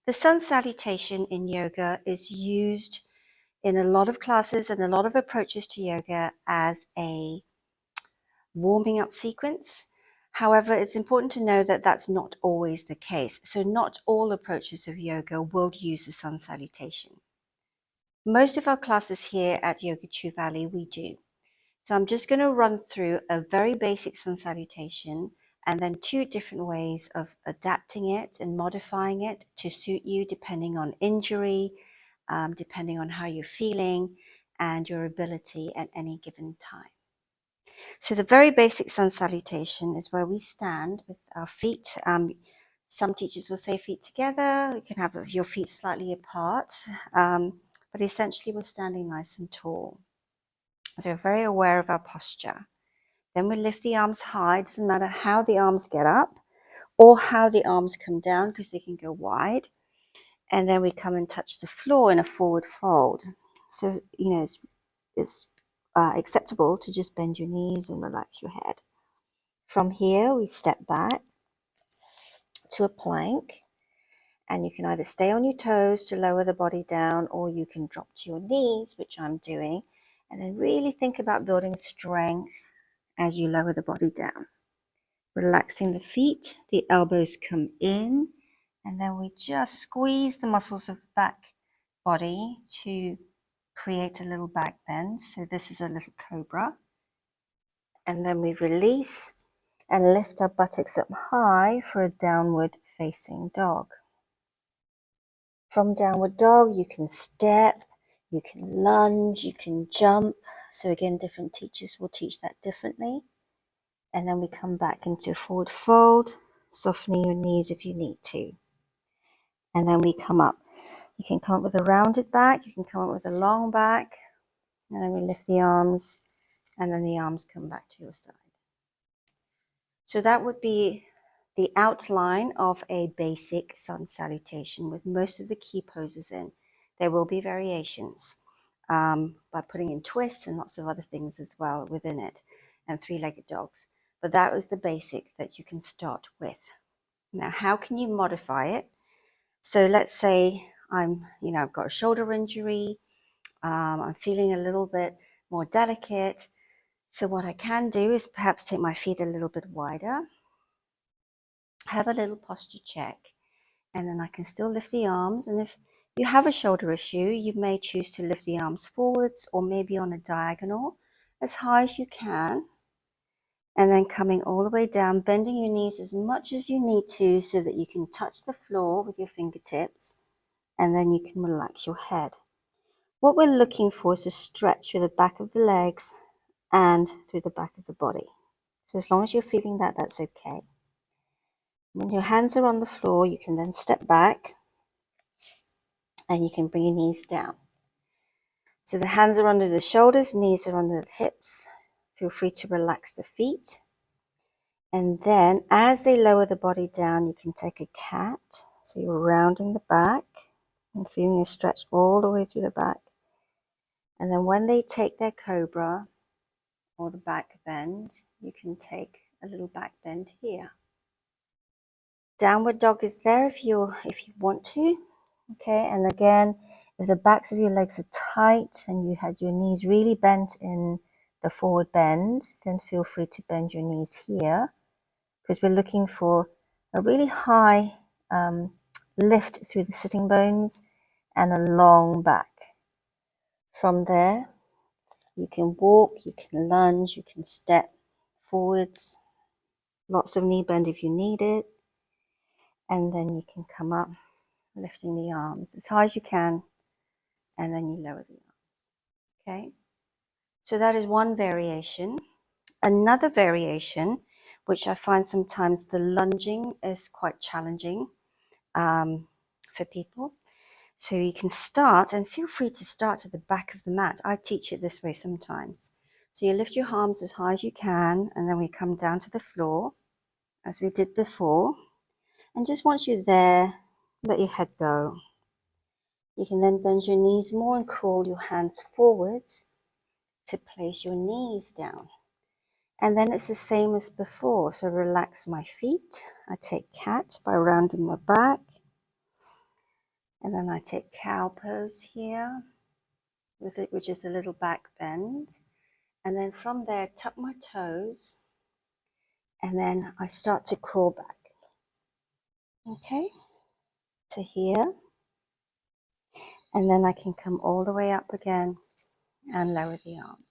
The sun salutation in yoga is used in a lot of classes and a lot of approaches to yoga as a warming up sequence. However, it's important to know that that's not always the case. So not all approaches of yoga will use the sun salutation. Most of our classes here at Yoga True Valley, we do. So I'm just going to run through a very basic sun salutation and then two different ways of adapting it and modifying it to suit you depending on injury, depending on how you're feeling and your ability at any given time. So the very basic sun salutation is where we stand with our feet. Some teachers will say feet together. You can have your feet slightly apart, but essentially we're standing nice and tall. So we're very aware of our posture. Then we lift the arms high. It doesn't matter how the arms get up or how the arms come down because they can go wide. And then we come and touch the floor in a forward fold. So, it's acceptable to just bend your knees and relax your head. From here, we step back to a plank. And you can either stay on your toes to lower the body down, or you can drop to your knees, which I'm doing. And then really think about building strength as you lower the body down. Relaxing the feet, the elbows come in, and then we just squeeze the muscles of the back body to create a little back bend. So this is a little cobra. And then we release and lift our buttocks up high for a downward facing dog. From downward dog, you can step, you can lunge, you can jump. So again, different teachers will teach that differently. And then we come back into forward fold, softening your knees if you need to. And then we come up. You can come up with a rounded back, you can come up with a long back, and then we lift the arms, and then the arms come back to your side. So that would be the outline of a basic sun salutation with most of the key poses in. There will be variations by putting in twists and lots of other things as well within it, and three-legged dogs. But that was the basic that you can start with. Now, how can you modify it? So let's say I've got a shoulder injury. I'm feeling a little bit more delicate. So what I can do is perhaps take my feet a little bit wider, have a little posture check, and then I can still lift the arms. And if you have a shoulder issue, you may choose to lift the arms forwards or maybe on a diagonal as high as you can. And then coming all the way down, bending your knees as much as you need to so that you can touch the floor with your fingertips, and then you can relax your head. What we're looking for is a stretch through the back of the legs and through the back of the body. So as long as you're feeling that, that's okay. When your hands are on the floor, you can then step back and you can bring your knees down. So the hands are under the shoulders, knees are under the hips. Feel free to relax the feet. And then as they lower the body down, you can take a cat. So you're rounding the back and feeling a stretch all the way through the back. And then when they take their cobra or the back bend, you can take a little back bend here. Downward dog is there if you want to. Okay, and again, if the backs of your legs are tight and you had your knees really bent in the forward bend, then feel free to bend your knees here, because we're looking for a really high lift through the sitting bones and a long back. From there, you can walk, you can lunge, you can step forwards, lots of knee bend if you need it, and then you can come up, lifting the arms as high as you can, and then you lower the arms. Okay, so that is one variation. Another variation, which I find sometimes the lunging is quite challenging for people. So you can start, and feel free to start at the back of the mat. I teach it this way sometimes. So you lift your arms as high as you can, and then we come down to the floor, as we did before. And just once you're there, let your head go. You can then bend your knees more and crawl your hands forwards to place your knees down. And then it's the same as before. So relax my feet. I take cat by rounding my back. And then I take cow pose here, with it, which is a little back bend. And then from there, tuck my toes, and then I start to crawl back. Okay, to here. And then I can come all the way up again and lower the arms.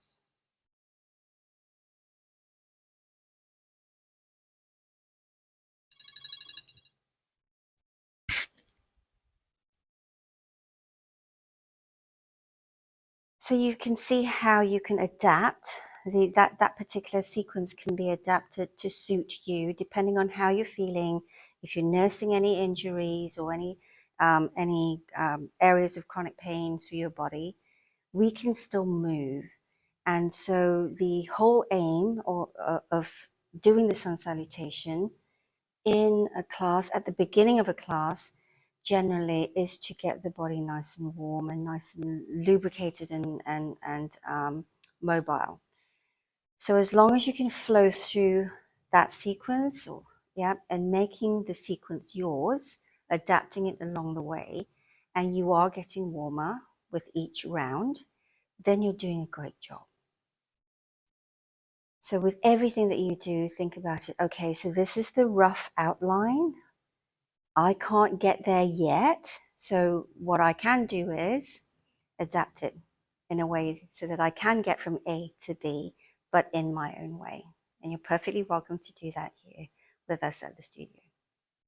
So you can see how you can adapt. That particular sequence can be adapted to suit you depending on how you're feeling. If you're nursing any injuries or any areas of chronic pain through your body, we can still move. And so the whole aim of doing the sun salutation in a class, at the beginning of a class, generally is to get the body nice and warm and nice and lubricated and mobile. So as long as you can flow through that sequence, and making the sequence yours, adapting it along the way, and you are getting warmer with each round, then you're doing a great job. So with everything that you do, think about it. Okay, so this is the rough outline. I can't get there yet. So what I can do is adapt it in a way so that I can get from A to B, but in my own way. And you're perfectly welcome to do that here with us at the studio.